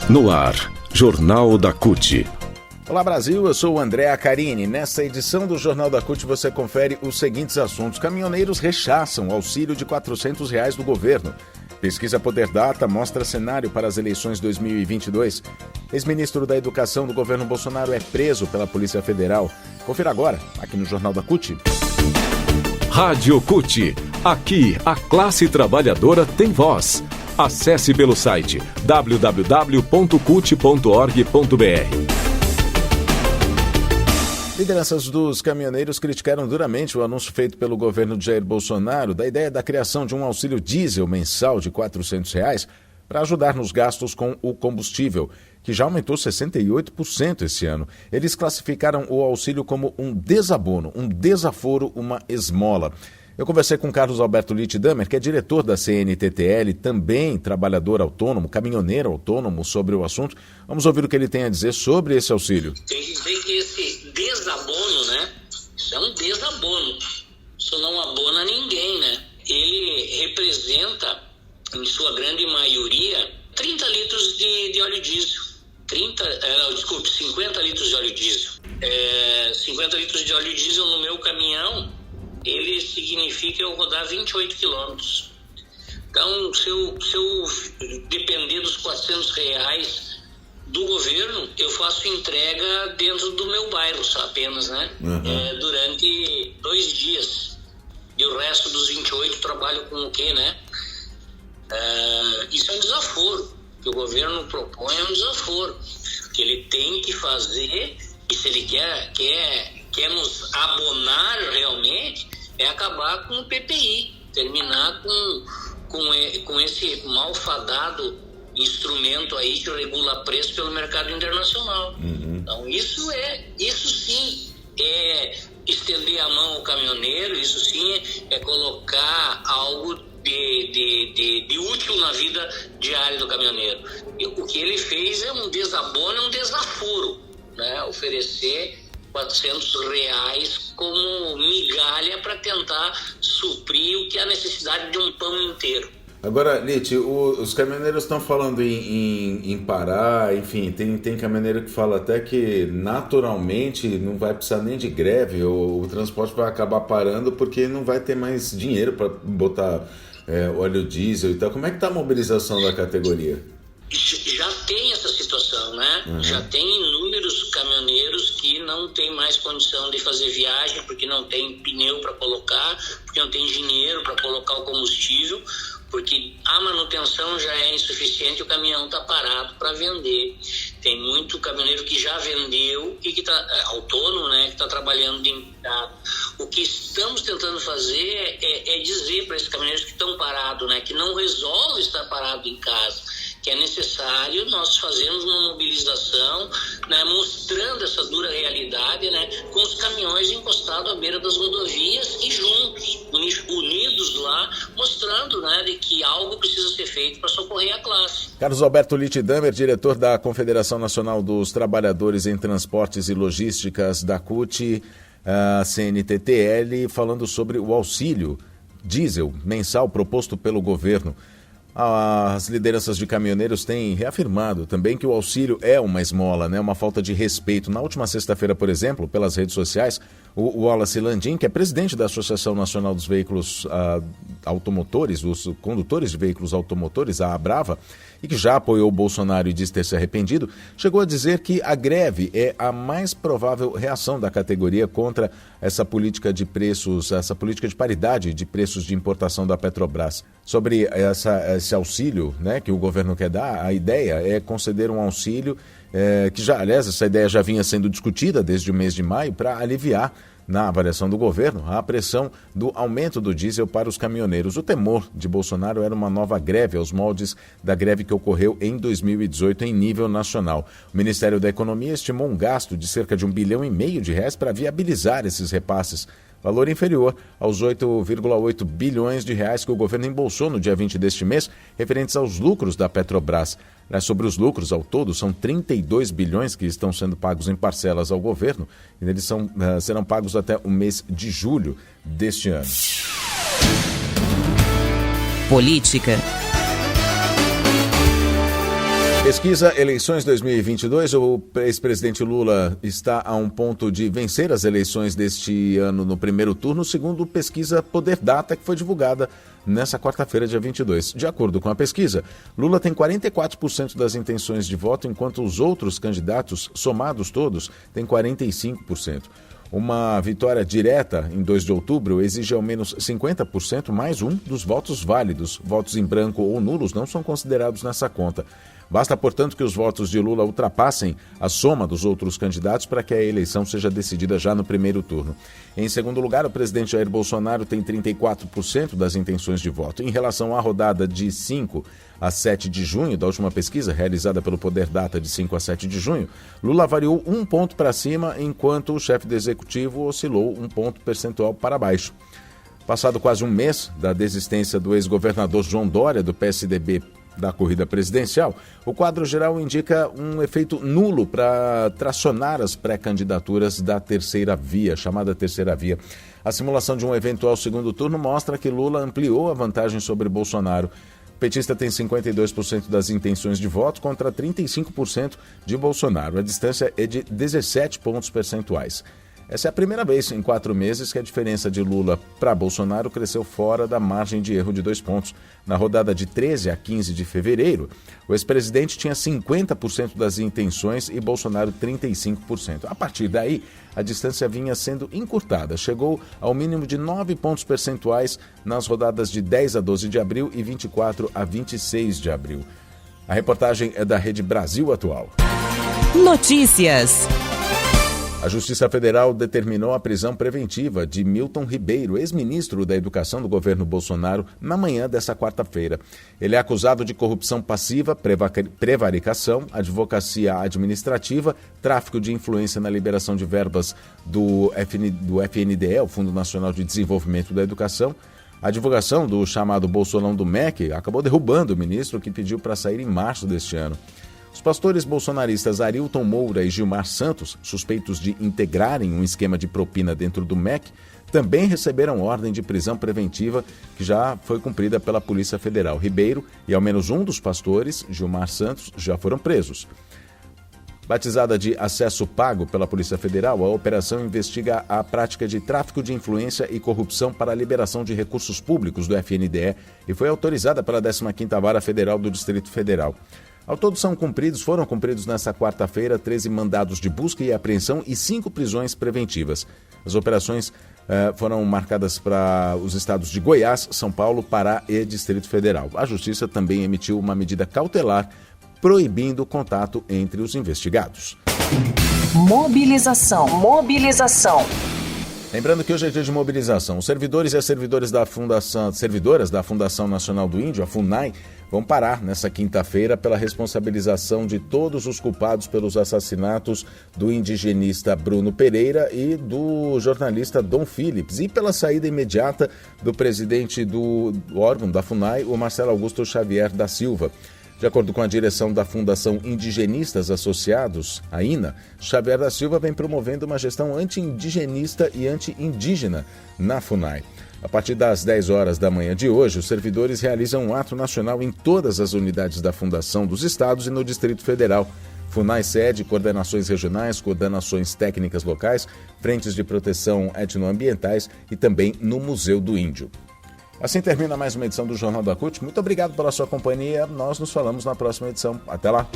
No ar, Jornal da CUT. Olá Brasil, eu sou o André Acarini. Nesta edição do Jornal da CUT você confere os seguintes assuntos. Caminhoneiros rechaçam auxílio de R$400 do governo. Pesquisa Poder Data mostra cenário para as eleições 2022. Ex-ministro da Educação do governo Bolsonaro é preso pela Polícia Federal. Confira agora, aqui no Jornal da CUT. Rádio CUT. Aqui, a classe trabalhadora tem voz. Acesse pelo site www.cut.org.br. Lideranças dos caminhoneiros criticaram duramente o anúncio feito pelo governo de Jair Bolsonaro da ideia da criação de um auxílio diesel mensal de R$400 para ajudar nos gastos com o combustível, que já aumentou 68% esse ano. Eles classificaram o auxílio como um desabono, um desaforo, uma esmola. Eu conversei com Carlos Alberto Littdamer, que é diretor da CNTTL, também trabalhador autônomo, caminhoneiro autônomo, sobre o assunto. Vamos ouvir o que ele tem a dizer sobre esse auxílio. Tem que dizer que esse desabono, né? Isso é um desabono. Isso não abona ninguém, né? Ele representa, em sua grande maioria, 30 litros de óleo diesel. 50 litros de óleo diesel. 50 litros de óleo diesel no meu caminhão, ele significa eu rodar 28 quilômetros. Então, se eu depender dos R$400 do governo, eu faço entrega dentro do meu bairro apenas, né? Durante 2 dias. E o resto dos 28 trabalho com o quê, né? Isso é um desaforo. O que o governo propõe é um desaforo. Que ele tem que fazer, e se ele quer nos abonar realmente, é acabar com o PPI, terminar com esse malfadado instrumento aí que regula preço pelo mercado internacional. Então isso sim é estender a mão ao caminhoneiro, isso sim é colocar algo de útil na vida diária do caminhoneiro. E o que ele fez é um desabono, é um desaforo, né? Oferecer R$400 como migalha para tentar suprir o que é a necessidade de um pão inteiro. Agora, Litt, os caminhoneiros estão falando em parar, enfim, tem caminhoneiro que fala até que naturalmente não vai precisar nem de greve, o transporte vai acabar parando porque não vai ter mais dinheiro para botar óleo diesel e tal. Como é que está a mobilização da categoria? Já tem essa situação, né? Já tem inúmeros caminhoneiros que não tem mais condição de fazer viagem porque não tem pneu para colocar, porque não tem dinheiro para colocar o combustível, porque a manutenção já é insuficiente e o caminhão está parado para vender. Tem muito caminhoneiro que já vendeu e que está autônomo, né, que está trabalhando de empregado. O que estamos tentando fazer é dizer para esses caminhoneiros que estão parados, né, que não resolve estar parado em casa, que é necessário nós fazermos uma mobilização, né, mostrando essa dura realidade, né, com os caminhões encostados à beira das rodovias e juntos, unidos lá, mostrando, né, de que algo precisa ser feito para socorrer a classe. Carlos Alberto Littdamer, diretor da Confederação Nacional dos Trabalhadores em Transportes e Logísticas da CUT, a CNTTL, falando sobre o auxílio diesel mensal proposto pelo governo. As lideranças de caminhoneiros têm reafirmado também que o auxílio é uma esmola, né? Uma falta de respeito. Na última sexta-feira, por exemplo, pelas redes sociais, o Wallace Landim, que é presidente da Associação Nacional dos Veículos Automotores, os condutores de veículos automotores, a ABRAVA, e que já apoiou o Bolsonaro e disse ter se arrependido, chegou a dizer que a greve é a mais provável reação da categoria contra essa política de preços, essa política de paridade de preços de importação da Petrobras. Sobre esse auxílio, né, que o governo quer dar, a ideia é conceder um auxílio que já, aliás, essa ideia já vinha sendo discutida desde o mês de maio para aliviar, na avaliação do governo, a pressão do aumento do diesel para os caminhoneiros. O temor de Bolsonaro era uma nova greve, aos moldes da greve que ocorreu em 2018 em nível nacional. O Ministério da Economia estimou um gasto de cerca de R$1,5 bilhão para viabilizar esses repasses, valor inferior aos 8,8 bilhões de reais que o governo embolsou no dia 20 deste mês, referentes aos lucros da Petrobras. Sobre os lucros ao todo, são 32 bilhões que estão sendo pagos em parcelas ao governo, e eles serão pagos até o mês de julho deste ano. Política. Pesquisa Eleições 2022, o ex-presidente Lula está a um ponto de vencer as eleições deste ano no primeiro turno, segundo pesquisa Poder Data, que foi divulgada nessa quarta-feira, dia 22. De acordo com a pesquisa, Lula tem 44% das intenções de voto, enquanto os outros candidatos, somados todos, têm 45%. Uma vitória direta em 2 de outubro exige ao menos 50% mais um dos votos válidos. Votos em branco ou nulos não são considerados nessa conta. Basta, portanto, que os votos de Lula ultrapassem a soma dos outros candidatos para que a eleição seja decidida já no primeiro turno. Em segundo lugar, o presidente Jair Bolsonaro tem 34% das intenções de voto. Em relação à rodada de 5 a 7 de junho, da última pesquisa realizada pelo Poder Data de 5 a 7 de junho, Lula variou 1 ponto para cima, enquanto o chefe do executivo oscilou 1 ponto percentual para baixo. Passado quase um mês da desistência do ex-governador João Dória, do PSDB, da corrida presidencial, o quadro geral indica um efeito nulo para tracionar as pré-candidaturas da terceira via, chamada terceira via. A simulação de um eventual segundo turno mostra que Lula ampliou a vantagem sobre Bolsonaro. O petista tem 52% das intenções de voto contra 35% de Bolsonaro. A distância é de 17 pontos percentuais. Essa é a primeira vez em 4 meses que a diferença de Lula para Bolsonaro cresceu fora da margem de erro de 2 pontos. Na rodada de 13 a 15 de fevereiro, o ex-presidente tinha 50% das intenções e Bolsonaro 35%. A partir daí, a distância vinha sendo encurtada. Chegou ao mínimo de 9 pontos percentuais nas rodadas de 10 a 12 de abril e 24 a 26 de abril. A reportagem é da Rede Brasil Atual. Notícias. A Justiça Federal determinou a prisão preventiva de Milton Ribeiro, ex-ministro da Educação do governo Bolsonaro, na manhã dessa quarta-feira. Ele é acusado de corrupção passiva, prevaricação, advocacia administrativa, tráfico de influência na liberação de verbas do FNDE, o Fundo Nacional de Desenvolvimento da Educação. A divulgação do chamado Bolsolão do MEC acabou derrubando o ministro, que pediu para sair em março deste ano. Os pastores bolsonaristas Arilton Moura e Gilmar Santos, suspeitos de integrarem um esquema de propina dentro do MEC, também receberam ordem de prisão preventiva que já foi cumprida pela Polícia Federal. Ribeiro e ao menos um dos pastores, Gilmar Santos, já foram presos. Batizada de acesso pago pela Polícia Federal, a operação investiga a prática de tráfico de influência e corrupção para a liberação de recursos públicos do FNDE e foi autorizada pela 15ª Vara Federal do Distrito Federal. Ao todo foram cumpridos nesta quarta-feira 13 mandados de busca e apreensão e 5 prisões preventivas. As operações foram marcadas para os estados de Goiás, São Paulo, Pará e Distrito Federal. A Justiça também emitiu uma medida cautelar proibindo o contato entre os investigados. Mobilização. Lembrando que hoje é dia de mobilização. Os servidores e as servidoras da Fundação Nacional do Índio, a FUNAI, vão parar nessa quinta-feira pela responsabilização de todos os culpados pelos assassinatos do indigenista Bruno Pereira e do jornalista Dom Phillips e pela saída imediata do presidente do órgão da FUNAI, o Marcelo Augusto Xavier da Silva. De acordo com a direção da Fundação Indigenistas Associados, a INA, Xavier da Silva vem promovendo uma gestão anti-indigenista e anti-indígena na FUNAI. A partir das 10 horas da manhã de hoje, os servidores realizam um ato nacional em todas as unidades da Fundação dos Estados e no Distrito Federal. FUNAI sede, coordenações regionais, coordenações técnicas locais, frentes de proteção etnoambientais e também no Museu do Índio. Assim termina mais uma edição do Jornal da CUT. Muito obrigado pela sua companhia. Nós nos falamos na próxima edição. Até lá!